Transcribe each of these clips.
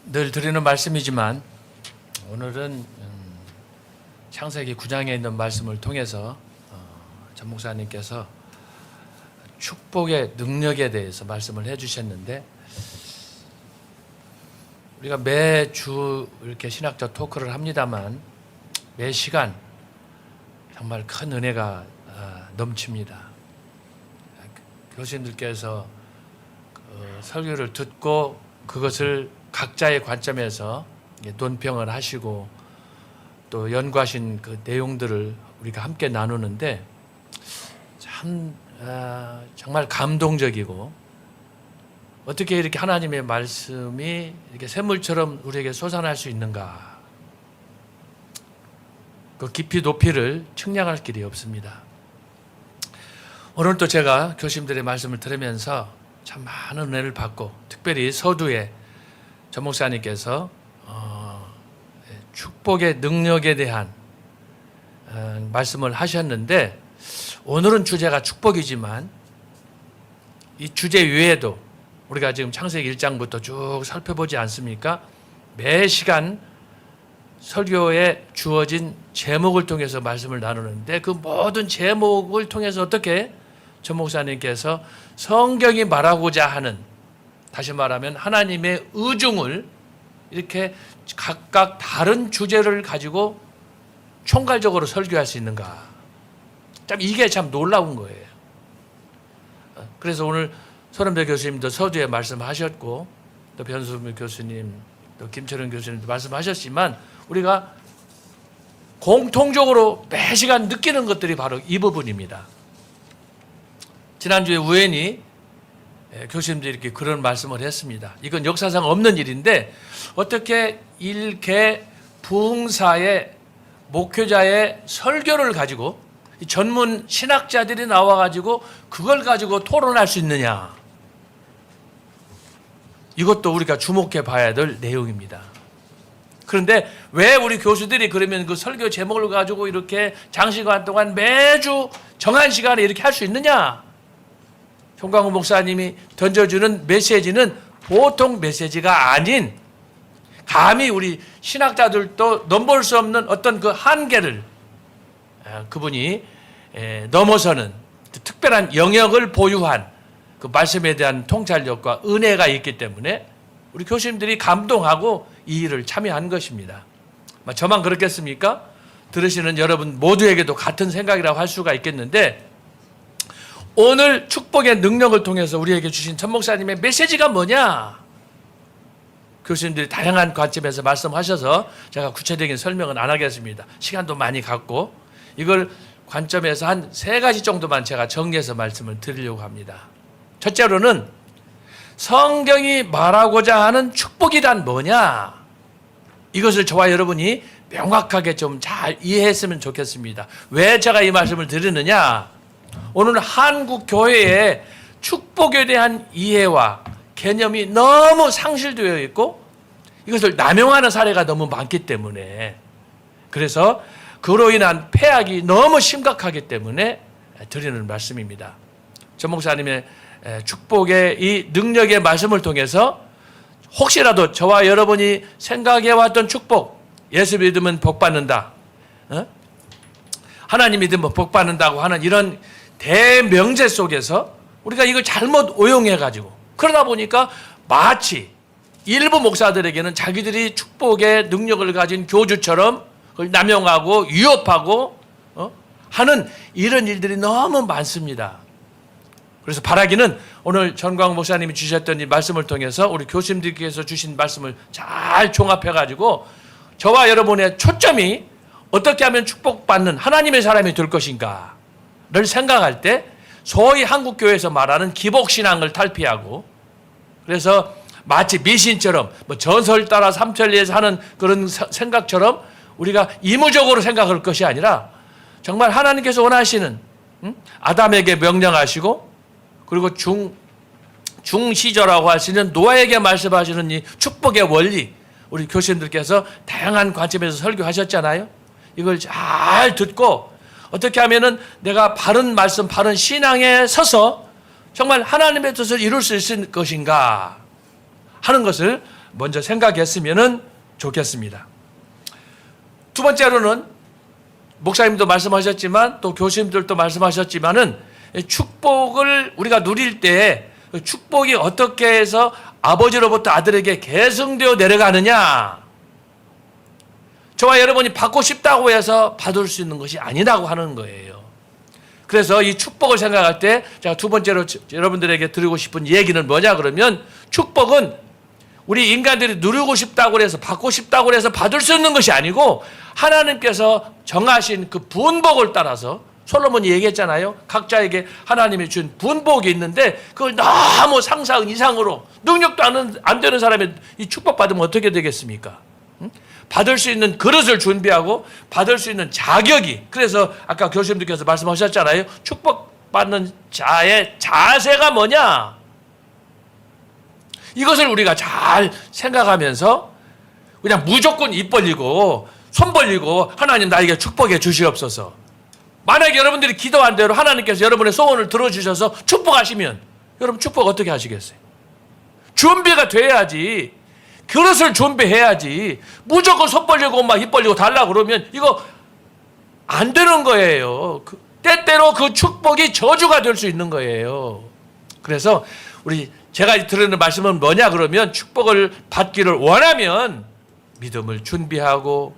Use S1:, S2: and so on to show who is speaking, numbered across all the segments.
S1: 늘 드리는 말씀이지만 오늘은 창세기 9장에 있는 말씀을 통해서 전 목사님께서 축복의 능력에 대해서 말씀을 해주셨는데, 우리가 매주 이렇게 신학적 토크를 합니다만 매 시간 정말 큰 은혜가 넘칩니다. 교수님들께서 설교를 듣고 그것을 각자의 관점에서 논평을 하시고 또 연구하신 그 내용들을 우리가 함께 나누는데 참 정말 감동적이고, 어떻게 이렇게 하나님의 말씀이 이렇게 샘물처럼 우리에게 솟아날 수 있는가, 그 깊이 높이를 측량할 길이 없습니다. 오늘 또 제가 교수님들의 말씀을 들으면서 참 많은 은혜를 받고, 특별히 서두에 전 목사님께서 축복의 능력에 대한 말씀을 하셨는데, 오늘은 주제가 축복이지만 이 주제 외에도 우리가 지금 창세기 1장부터 쭉 살펴보지 않습니까? 매 시간 설교에 주어진 제목을 통해서 말씀을 나누는데, 그 모든 제목을 통해서 어떻게 전 목사님께서 성경이 말하고자 하는, 다시 말하면 하나님의 의중을 이렇게 각각 다른 주제를 가지고 총괄적으로 설교할 수 있는가, 참 이게 참 놀라운 거예요. 그래서 오늘 손은배 교수님도 서두에 말씀하셨고, 또 변수미 교수님, 또 김철은 교수님도 말씀하셨지만, 우리가 공통적으로 매 시간 느끼는 것들이 바로 이 부분입니다. 지난주에 우연히 교수님들이 이렇게 그런 말씀을 했습니다. 이건 역사상 없는 일인데, 어떻게 일개 부흥사의 목회자의 설교를 가지고 전문 신학자들이 나와가지고 그걸 가지고 토론할 수 있느냐. 이것도 우리가 주목해 봐야 될 내용입니다. 그런데 왜 우리 교수들이 그러면 그 설교 제목을 가지고 이렇게 장시간 동안 매주 정한 시간에 이렇게 할 수 있느냐? 송광호 목사님이 던져주는 메시지는 보통 메시지가 아닌, 감히 우리 신학자들도 넘볼 수 없는 어떤 그 한계를 그분이 넘어서는 특별한 영역을 보유한 그 말씀에 대한 통찰력과 은혜가 있기 때문에 우리 교수님들이 감동하고 이 일을 참여한 것입니다. 저만 그렇겠습니까? 들으시는 여러분 모두에게도 같은 생각이라고 할 수가 있겠는데, 오늘 축복의 능력을 통해서 우리에게 주신 전 목사님의 메시지가 뭐냐? 교수님들이 다양한 관점에서 말씀하셔서 제가 구체적인 설명은 안 하겠습니다. 시간도 많이 갖고, 이걸 관점에서 한 3가지 정도만 제가 정리해서 말씀을 드리려고 합니다. 첫째로는 성경이 말하고자 하는 축복이란 뭐냐? 이것을 저와 여러분이 명확하게 좀 잘 이해했으면 좋겠습니다. 왜 제가 이 말씀을 드리느냐? 오늘 한국 교회의 축복에 대한 이해와 개념이 너무 상실되어 있고, 이것을 남용하는 사례가 너무 많기 때문에, 그래서 그로 인한 폐악이 너무 심각하기 때문에 드리는 말씀입니다. 전 목사님의 축복의 이 능력의 말씀을 통해서 혹시라도 저와 여러분이 생각해왔던 축복, 예수 믿으면 복 받는다, 하나님 믿으면 복 받는다고 하는 이런 대명제 속에서 우리가 이걸 잘못 오용해가지고, 그러다 보니까 마치 일부 목사들에게는 자기들이 축복의 능력을 가진 교주처럼 그걸 남용하고 위협하고 하는 이런 일들이 너무 많습니다. 그래서 바라기는 오늘 전광 목사님이 주셨던 이 말씀을 통해서 우리 교수님들께서 주신 말씀을 잘 종합해가지고 저와 여러분의 초점이 어떻게 하면 축복받는 하나님의 사람이 될 것인가를 생각할 때, 소위 한국교회에서 말하는 기복신앙을 탈피하고, 그래서 마치 미신처럼 전설 따라 삼천리에서 하는 그런 생각처럼 우리가 이무적으로 생각할 것이 아니라, 정말 하나님께서 원하시는, 아담에게 명령하시고, 그리고 중시저라고 하시는 노아에게 말씀하시는 이 축복의 원리, 우리 교수님들께서 다양한 관점에서 설교하셨잖아요. 이걸 잘 듣고 어떻게 하면은 내가 바른 말씀, 바른 신앙에 서서 정말 하나님의 뜻을 이룰 수 있을 것인가, 하는 것을 먼저 생각했으면 좋겠습니다. 두 번째로는 목사님도 말씀하셨지만 또 교수님들도 말씀하셨지만은 축복을 우리가 누릴 때 축복이 어떻게 해서 아버지로부터 아들에게 계승되어 내려가느냐, 저와 여러분이 받고 싶다고 해서 받을 수 있는 것이 아니라고 하는 거예요. 그래서 이 축복을 생각할 때 제가 두 번째로 여러분들에게 드리고 싶은 얘기는 뭐냐 그러면, 축복은 우리 인간들이 누리고 싶다고 해서 받고 싶다고 해서 받을 수 있는 것이 아니고 하나님께서 정하신 그 분복을 따라서, 솔로몬이 얘기했잖아요. 각자에게 하나님이 준 분복이 있는데 그걸 너무 상상 이상으로 능력도 안 되는 사람이 이 축복받으면 어떻게 되겠습니까? 받을 수 있는 그릇을 준비하고 받을 수 있는 자격이, 그래서 아까 교수님들께서 말씀하셨잖아요. 축복받는 자의 자세가 뭐냐? 이것을 우리가 잘 생각하면서 그냥 무조건 입 벌리고 손 벌리고 하나님 나에게 축복해 주시옵소서. 만약에 여러분들이 기도한 대로 하나님께서 여러분의 소원을 들어주셔서 축복하시면 여러분 축복 어떻게 하시겠어요? 준비가 돼야지. 그릇을 준비해야지. 무조건 손 벌리고 막 입 벌리고 달라고 그러면 이거 안 되는 거예요. 때때로 그 축복이 저주가 될 수 있는 거예요. 그래서 제가 드리는 말씀은 뭐냐 그러면, 축복을 받기를 원하면 믿음을 준비하고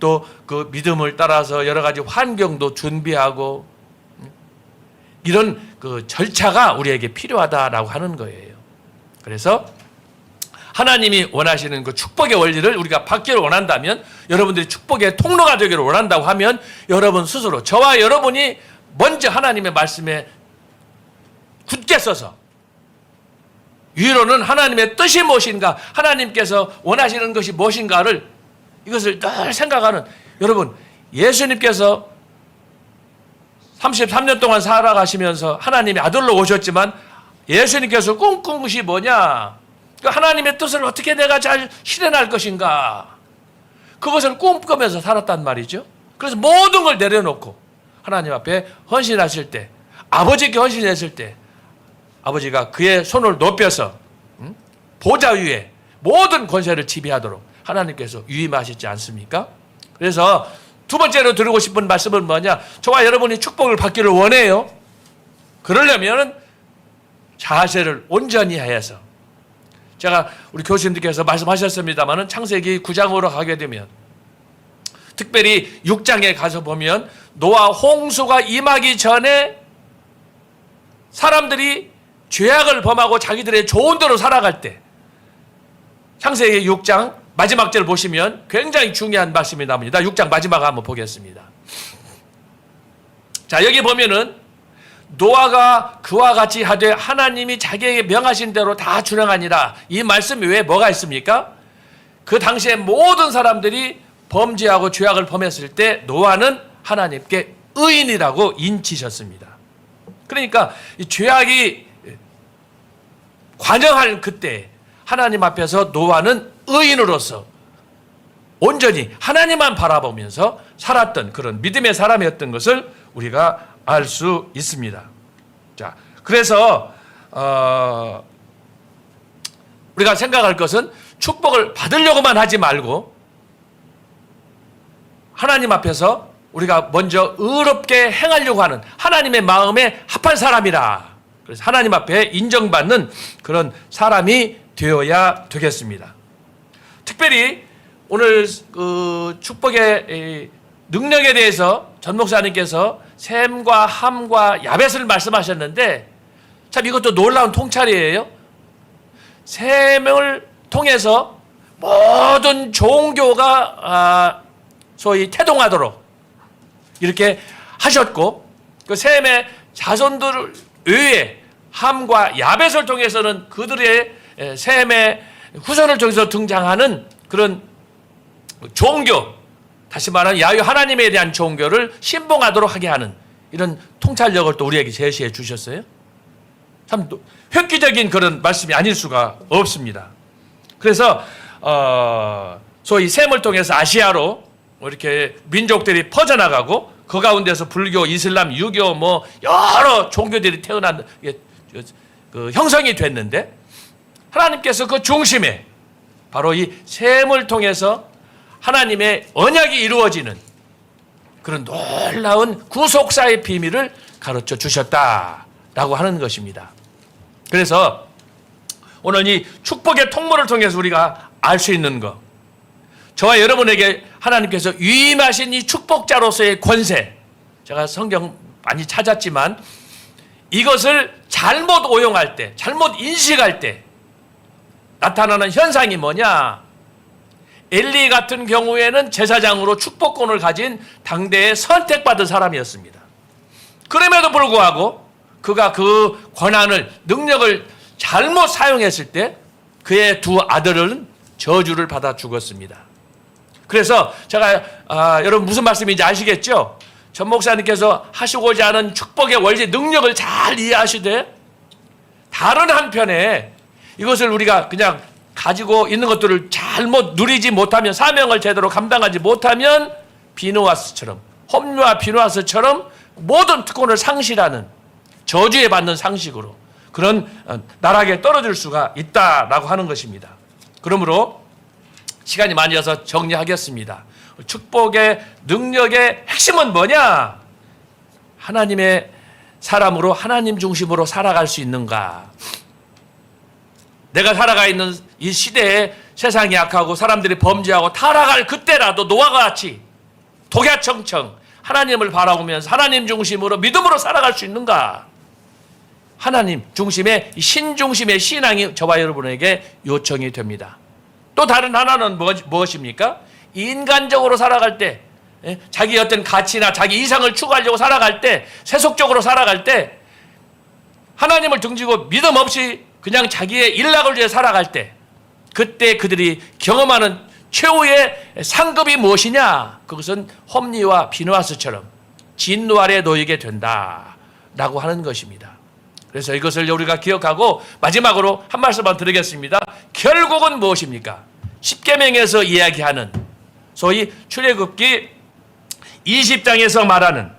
S1: 또 그 믿음을 따라서 여러 가지 환경도 준비하고 이런 그 절차가 우리에게 필요하다라고 하는 거예요. 그래서 하나님이 원하시는 그 축복의 원리를 우리가 받기를 원한다면, 여러분들이 축복의 통로가 되기를 원한다고 하면 여러분 스스로, 저와 여러분이 먼저 하나님의 말씀에 굳게 서서, 위로는 하나님의 뜻이 무엇인가, 하나님께서 원하시는 것이 무엇인가를 이것을 늘 생각하는, 여러분 예수님께서 33년 동안 살아가시면서 하나님의 아들로 오셨지만 예수님께서 꿈꾼 것이 뭐냐? 하나님의 뜻을 어떻게 내가 잘 실현할 것인가? 그것을 꿈꾸면서 살았단 말이죠. 그래서 모든 걸 내려놓고 하나님 앞에 헌신하실 때, 아버지께 헌신했을 때 아버지가 그의 손을 높여서 보좌 위에 모든 권세를 지배하도록 하나님께서 위임하시지 않습니까? 그래서 두 번째로 드리고 싶은 말씀은 뭐냐? 저와 여러분이 축복을 받기를 원해요. 그러려면 자세를 온전히 해서, 제가 우리 교수님들께서 말씀하셨습니다마는 창세기 9장으로 가게 되면, 특별히 6장에 가서 보면 노아 홍수가 임하기 전에 사람들이 죄악을 범하고 자기들의 좋은 대로 살아갈 때, 창세기 6장 마지막 절 보시면 굉장히 중요한 말씀이 나옵니다. 6장 마지막 한번 보겠습니다. 자, 여기 보면은 노아가 그와 같이 하되 하나님이 자기에게 명하신 대로 다 준행하니라. 이 말씀 외에 뭐가 있습니까? 그 당시에 모든 사람들이 범죄하고 죄악을 범했을 때 노아는 하나님께 의인이라고 인치셨습니다. 그러니까 이 죄악이 관영할 그때 하나님 앞에서 노아는 의인으로서 온전히 하나님만 바라보면서 살았던 그런 믿음의 사람이었던 것을 우리가 알 수 있습니다. 자, 그래서 우리가 생각할 것은 축복을 받으려고만 하지 말고 하나님 앞에서 우리가 먼저 의롭게 행하려고 하는 하나님의 마음에 합한 사람이라. 그래서 하나님 앞에 인정받는 그런 사람이 되어야 되겠습니다. 특별히 오늘 그 축복의 능력에 대해서 전 목사님께서 셈과 함과 야벳을 말씀하셨는데, 참 이것도 놀라운 통찰이에요. 셈을 통해서 모든 종교가 소위 태동하도록 이렇게 하셨고, 그 셈의 자손들 외에 함과 야벳을 통해서는 그들의 셈의 후손을 통해서 등장하는 그런 종교, 다시 말하면 야훼 하나님에 대한 종교를 신봉하도록 하게 하는 이런 통찰력을 또 우리에게 제시해 주셨어요. 참 획기적인 그런 말씀이 아닐 수가 없습니다. 그래서 소위 셈을 통해서 아시아로 이렇게 민족들이 퍼져나가고, 그 가운데서 불교, 이슬람, 유교 여러 종교들이 태어난 형성이 됐는데, 하나님께서 그 중심에 바로 이 셈을 통해서 하나님의 언약이 이루어지는 그런 놀라운 구속사의 비밀을 가르쳐 주셨다라고 하는 것입니다. 그래서 오늘 이 축복의 통로를 통해서 우리가 알 수 있는 것, 저와 여러분에게 하나님께서 위임하신 이 축복자로서의 권세, 제가 성경 많이 찾았지만 이것을 잘못 오용할 때, 잘못 인식할 때 나타나는 현상이 뭐냐? 엘리 같은 경우에는 제사장으로 축복권을 가진 당대에 선택받은 사람이었습니다. 그럼에도 불구하고 그가 그 권한을, 능력을 잘못 사용했을 때 그의 두 아들은 저주를 받아 죽었습니다. 그래서 제가 여러분 무슨 말씀인지 아시겠죠? 전 목사님께서 하시고자 하는 축복의 원리, 능력을 잘 이해하시되 다른 한편에 이것을 우리가 그냥 가지고 있는 것들을 잘못 누리지 못하면, 사명을 제대로 감당하지 못하면 비누아스처럼, 홈류와 비누아스처럼 모든 특권을 상실하는, 저주에 받는 상식으로 그런 나락에 떨어질 수가 있다라고 하는 것입니다. 그러므로 시간이 많이 어서 정리하겠습니다. 축복의 능력의 핵심은 뭐냐? 하나님의 사람으로, 하나님 중심으로 살아갈 수 있는가? 내가 살아가 있는 이 시대에 세상이 약하고 사람들이 범죄하고 타락할 그때라도 노아가 같이 독야청청 하나님을 바라보면서 하나님 중심으로 믿음으로 살아갈 수 있는가? 하나님 중심의, 신중심의 신앙이 저와 여러분에게 요청이 됩니다. 또 다른 하나는 무엇입니까? 인간적으로 살아갈 때, 자기 어떤 가치나 자기 이상을 추구하려고 살아갈 때, 세속적으로 살아갈 때, 하나님을 등지고 믿음 없이 그냥 자기의 일락을 위해 살아갈 때, 그때 그들이 경험하는 최후의 상급이 무엇이냐? 그것은 홈리와 비누아스처럼 진노 아래 놓이게 된다라고 하는 것입니다. 그래서 이것을 우리가 기억하고 마지막으로 한 말씀만 드리겠습니다. 결국은 무엇입니까? 십계명에서 이야기하는 소위 출애굽기 20장에서 말하는,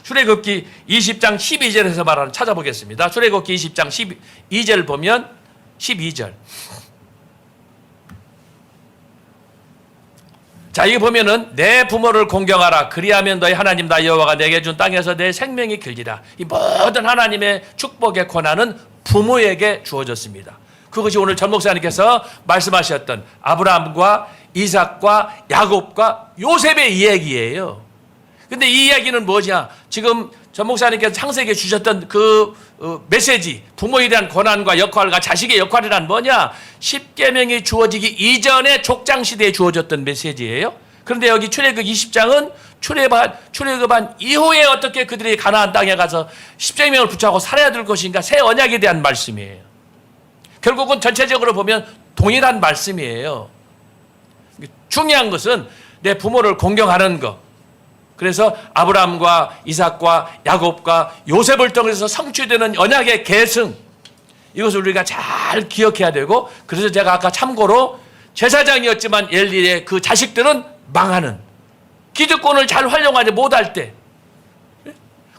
S1: 출애굽기 20장 12절에서 말하는, 찾아보겠습니다. 출애굽기 20장 12절 보면 12절. 자, 여기 보면은 내 부모를 공경하라. 그리하면 너희 하나님 나 여호와가 내게 준 땅에서 내 생명이 길리라. 이 모든 하나님의 축복의 권한은 부모에게 주어졌습니다. 그것이 오늘 전 목사님께서 말씀하셨던 아브라함과 이삭과 야곱과 요셉의 이야기예요. 근데 이 이야기는 뭐냐? 지금 전 목사님께서 창세기에 주셨던 그 메시지, 부모에 대한 권한과 역할과 자식의 역할이란 뭐냐? 십계명이 주어지기 이전에 족장시대에 주어졌던 메시지예요. 그런데 여기 출애굽 20장은 출애굽한 이후에 어떻게 그들이 가나안 땅에 가서 십계명을 붙잡고 살아야 될 것인가, 새 언약에 대한 말씀이에요. 결국은 전체적으로 보면 동일한 말씀이에요. 중요한 것은 내 부모를 공경하는 것. 그래서 아브라함과 이삭과 야곱과 요셉을 통해서 성취되는 언약의 계승, 이것을 우리가 잘 기억해야 되고, 그래서 제가 아까 참고로 제사장이었지만 엘리의 그 자식들은 망하는, 기득권을 잘 활용하지 못할 때,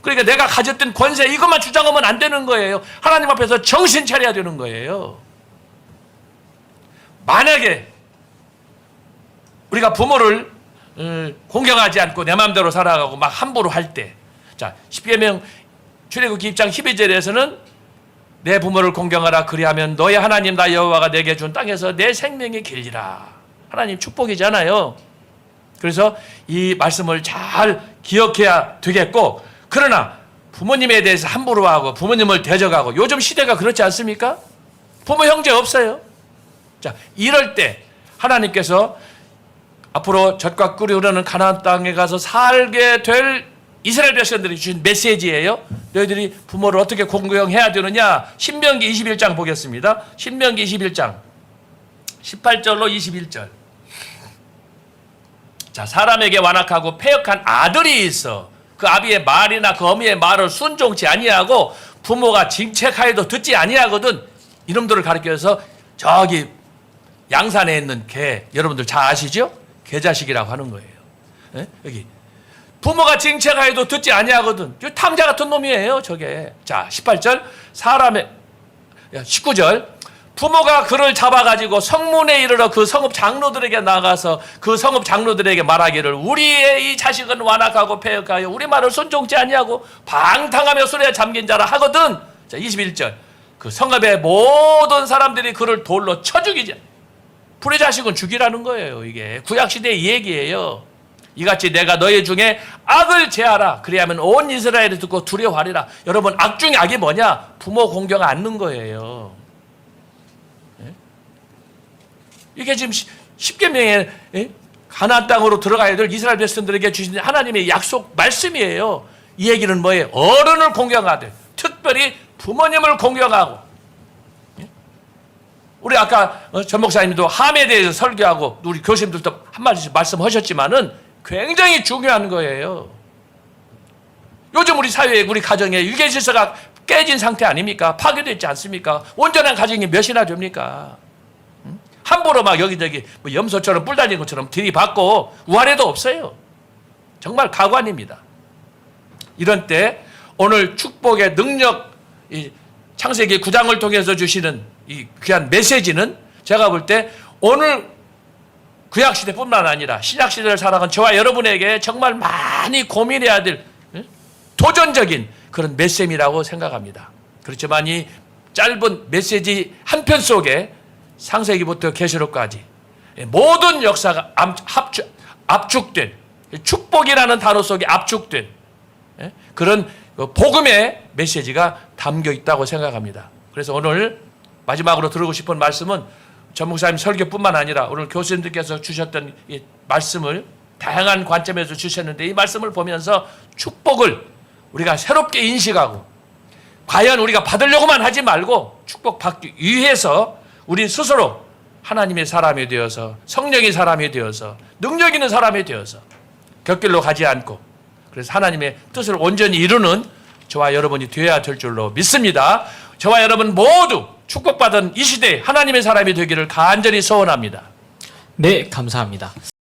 S1: 그러니까 내가 가졌던 권세 이것만 주장하면 안 되는 거예요. 하나님 앞에서 정신 차려야 되는 거예요. 만약에 우리가 부모를 공경하지 않고 내 마음대로 살아가고 막 함부로 할 때, 자, 십계명 출애굽기 20장 12절에서는 내 부모를 공경하라. 그리하면 너의 하나님 나 여호와가 내게 준 땅에서 내 생명이 길리라. 하나님 축복이잖아요. 그래서 이 말씀을 잘 기억해야 되겠고, 그러나 부모님에 대해서 함부로 하고 부모님을 대적하고, 요즘 시대가 그렇지 않습니까? 부모 형제 없어요. 자, 이럴 때 하나님께서 앞으로 젖과 꿀이 흐르는 가나안 땅에 가서 살게 될 이스라엘 백성들이 주신 메시지예요. 너희들이 부모를 어떻게 공경해야 되느냐? 신명기 21장 보겠습니다. 신명기 21장 18절로 21절. 자, 사람에게 완악하고 패역한 아들이 있어 그 아비의 말이나 그 어미의 말을 순종치 아니하고 부모가 징책하여도 듣지 아니하거든. 이놈들을 가리켜서 저기 양산에 있는 개, 여러분들 잘 아시죠? 개자식이라고 하는 거예요. 네? 여기 부모가 징책하여도 듣지 아니하거든. 탕자 같은 놈이에요, 저게. 자, 18절 19절 부모가 그를 잡아가지고 성문에 이르러 그 성읍 장로들에게 나가서 그 성읍 장로들에게 말하기를 우리의 이 자식은 완악하고 패역하여 우리 말을 순종치 아니하고 방탕하며 술에 잠긴 자라 하거든. 자, 21절. 그 성읍의 모든 사람들이 그를 돌로 쳐 죽이자. 불의 자식은 죽이라는 거예요. 이게 구약시대의 얘기예요. 이같이 내가 너희 중에 악을 제하라. 그리하면 온 이스라엘이 듣고 두려워하리라. 여러분, 악 중에 악이 뭐냐? 부모 공경 않는 거예요. 이게 지금 십계명에 가나안 땅으로 들어가야 될 이스라엘 백성들에게 주신 하나님의 약속 말씀이에요. 이 얘기는 뭐예요? 어른을 공경하되 특별히 부모님을 공경하고. 우리 아까 전 목사님도 함에 대해서 설교하고 우리 교수님들도 한마디씩 말씀하셨지만은 굉장히 중요한 거예요. 요즘 우리 사회에 우리 가정에 유괴 질서가 깨진 상태 아닙니까? 파괴됐지 않습니까? 온전한 가정이 몇이나 됩니까? 함부로 막 여기저기 뭐 염소처럼 뿔 달린 것처럼 들이받고 우아래도 없어요. 정말 가관입니다. 이런 때 오늘 축복의 능력, 이 창세기 9장을 통해서 주시는 이 귀한 메시지는 제가 볼 때 오늘 구약시대뿐만 아니라 신약시대를 살아간 저와 여러분에게 정말 많이 고민해야 될 도전적인 그런 메시지라고 생각합니다. 그렇지만 이 짧은 메시지 한 편 속에 창세기부터 계시록까지 모든 역사가 압축된 축복이라는 단어 속에 압축된 그런 복음의 메시지가 담겨 있다고 생각합니다. 그래서 오늘 마지막으로 드리고 싶은 말씀은 전 목사님 설교뿐만 아니라 오늘 교수님들께서 주셨던 이 말씀을 다양한 관점에서 주셨는데 이 말씀을 보면서 축복을 우리가 새롭게 인식하고 과연 우리가 받으려고만 하지 말고 축복받기 위해서 우리 스스로 하나님의 사람이 되어서 성령의 사람이 되어서 능력 있는 사람이 되어서 곁길로 가지 않고 그래서 하나님의 뜻을 온전히 이루는 저와 여러분이 되어야 될 줄로 믿습니다. 저와 여러분 모두 축복받은 이 시대에 하나님의 사람이 되기를 간절히 소원합니다.
S2: 네, 감사합니다.